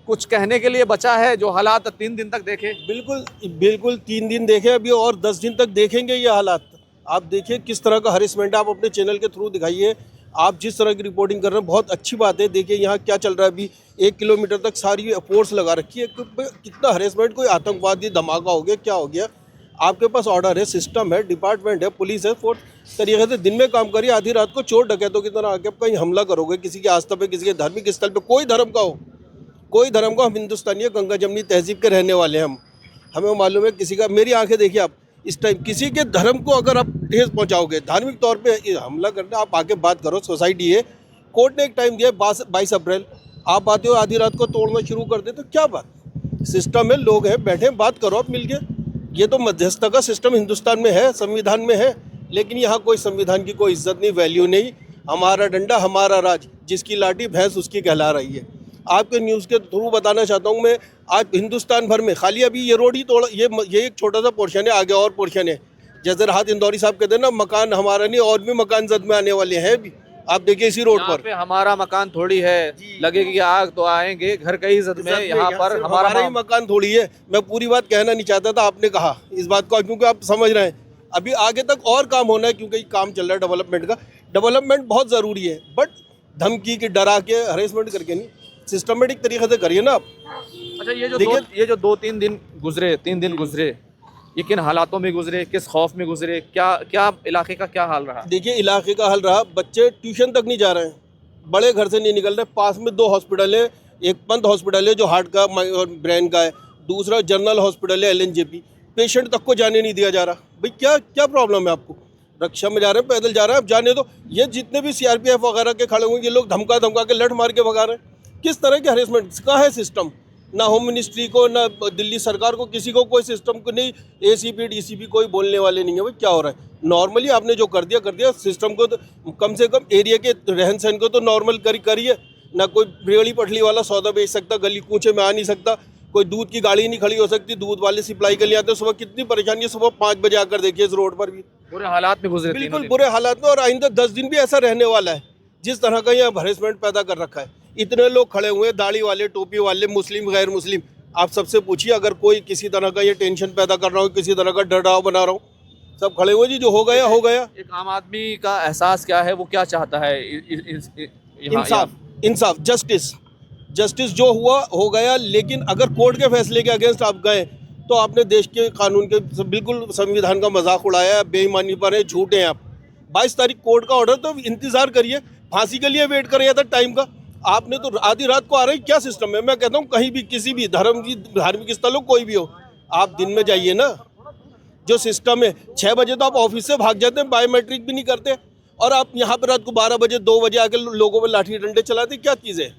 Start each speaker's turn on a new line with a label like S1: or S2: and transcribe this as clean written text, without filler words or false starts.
S1: कुछ कहने के लिए बचा है जो हालात 3 दिन तक देखे?
S2: बिल्कुल बिल्कुल 3 दिन देखे, अभी और 10 दिन तक देखेंगे ये हालात। आप देखिए किस तरह का हरेसमेंट आप अपने चैनल के थ्रू दिखाइए। आप जिस तरह की रिपोर्टिंग कर रहे हैं बहुत अच्छी बात है। देखिए यहाँ क्या चल रहा है, अभी 1 किलोमीटर तक सारी फोर्स लगा रखी है। कितना हरेसमेंट, कोई आतंकवादी धमाका हो गया, क्या हो गया? आपके पास ऑर्डर है, सिस्टम है, डिपार्टमेंट है, पुलिस है, फोर्स तरीके से दिन में काम करिए। आधी रात को चोर डकैतों की तरह आके आप कहीं हमला करोगे किसी की आस्था पे, किसी के धार्मिक स्थल पे, कोई धर्म का हो, कोई धर्म का, हम हिंदुस्तानी है, गंगा जमनी तहजीब के रहने वाले हैं हम। हमें मालूम है किसी का, मेरी आंखें देखिए आप, इस टाइम किसी के धर्म को अगर आप ठेस पहुंचाओगे, धार्मिक तौर पे हमला करना, आप आके बात करो। सोसाइटी है, कोर्ट ने एक टाइम दिया 22 अप्रैल, आप आते हो आधी रात को तोड़ना शुरू कर दे तो क्या बात? सिस्टम है, लोग हैं, बैठे बात करो आप मिलके। ये तो मध्यस्थता का सिस्टम हिंदुस्तान में है, संविधान में है, लेकिन यहाँ कोई संविधान की कोई इज्जत नहीं, वैल्यू नहीं। हमारा डंडा हमारा राज, जिसकी लाठी भैंस उसकी कहला रही है। आपके न्यूज़ के थ्रू बताना चाहता हूँ मैं, आज हिंदुस्तान भर में खाली अभी ये रोड ही तोड़ा, ये एक छोटा सा पोर्शन है, आगे और पोर्शन है। जैसे राहत इंदौरी साहब कहते हैं ना, मकान हमारा नहीं, और भी मकान जद में आने वाले हैं अभी। आप देखिए इसी रोड पर
S1: हमारा मकान थोड़ी है, लगेगी कि आग तो आएंगे, घर कई इज्जत में, यहाँ पर
S2: हमारा ही मकान थोड़ी है। मैं पूरी बात कहना नहीं चाहता था, आपने कहा इस बात को, क्योंकि आप समझ रहे हैं अभी आगे तक और काम होना है, क्योंकि काम चल रहा है डेवलपमेंट का। डेवलपमेंट बहुत ज़रूरी है, बट धमकी की, डरा के, हरेसमेंट करके नहीं, सिस्टमेटिक तरीके से करिए ना आप।
S1: अच्छा, ये जो 2-3 दिन गुजरे, 3 दिन गुजरे, ये किन हालातों में गुजरे, किस खौफ में गुजरे, क्या इलाके का क्या हाल रहा?
S2: देखिए इलाके का हाल रहा, बच्चे ट्यूशन तक नहीं जा रहे हैं, बड़े घर से नहीं निकल रहे। पास में 2 हॉस्पिटल है, एक पंत हॉस्पिटल है जो हार्ट का और ब्रेन का है, दूसरा जनरल हॉस्पिटल है LNJP। पेशेंट तक को जाने नहीं दिया जा रहा। भाई क्या प्रॉब्लम है आपको? रक्षा में जा रहे हैं, पैदल जा रहे हैं, आप जाने दो। ये जितने भी CRPF वगैरह के खड़े हुए, ये लोग धमका के लठ मार के भगा रहे हैं। किस तरह के हरेसमेंट का है सिस्टम? ना होम मिनिस्ट्री को, ना दिल्ली सरकार को, किसी को कोई सिस्टम को नहीं, ACP DCP कोई बोलने वाले नहीं है। भाई क्या हो रहा है? नॉर्मली आपने जो कर दिया सिस्टम को, तो कम से कम एरिया के रहन सहन को तो नॉर्मल करिए ना। कोई रेड़ी पटली वाला सौदा बेच सकता, गली कूचे में आ नहीं सकता, कोई दूध की गाड़ी नहीं खड़ी हो सकती, दूध वाले सप्लाई के लिए आते हैं। सुबह कितनी परेशानी है, सुबह 5 बजे आकर देखिए इस रोड पर भी
S1: बुरे हालात में गुजरे,
S2: बिल्कुल बुरे हालात में। और आइंदा 10 दिन भी ऐसा रहने वाला है, जिस तरह का यहाँ हरेसमेंट पैदा कर रखा है। इतने लोग खड़े हुए हैं, दाढ़ी वाले, टोपी वाले, मुस्लिम, गैर मुस्लिम। आप सबसे पूछिए, अगर कोई किसी तरह का ये टेंशन पैदा कर रहा हो, किसी तरह का डराव बना रहा हो, सब खड़े हुए जी, जो हो गया हो गया।
S1: एक आम आदमी का एहसास क्या है, वो क्या चाहता है?
S2: इंसाफ, जस्टिस जो हुआ हो गया। लेकिन अगर कोर्ट के फैसले के अगेंस्ट आप गए तो आपने देश के कानून के, बिल्कुल संविधान का मजाक उड़ाया, बेईमानी पर है, झूठे हैं आप। 22 तारीख कोर्ट का ऑर्डर, तो इंतजार करिए, फांसी के लिए वेट करिए था टाइम का। आपने तो आधी रात को आ रही, क्या सिस्टम है? मैं कहता हूँ कहीं भी, किसी भी धर्म की, धार्मिक स्थल हो, कोई भी हो, आप दिन में जाइए ना। जो सिस्टम है, 6 बजे तो आप ऑफिस से भाग जाते हैं, बायोमेट्रिक भी नहीं करते, और आप यहाँ पर रात को 12 बजे 2 बजे आके लोगों में लाठी डंडे चलाते, क्या चीज़ है?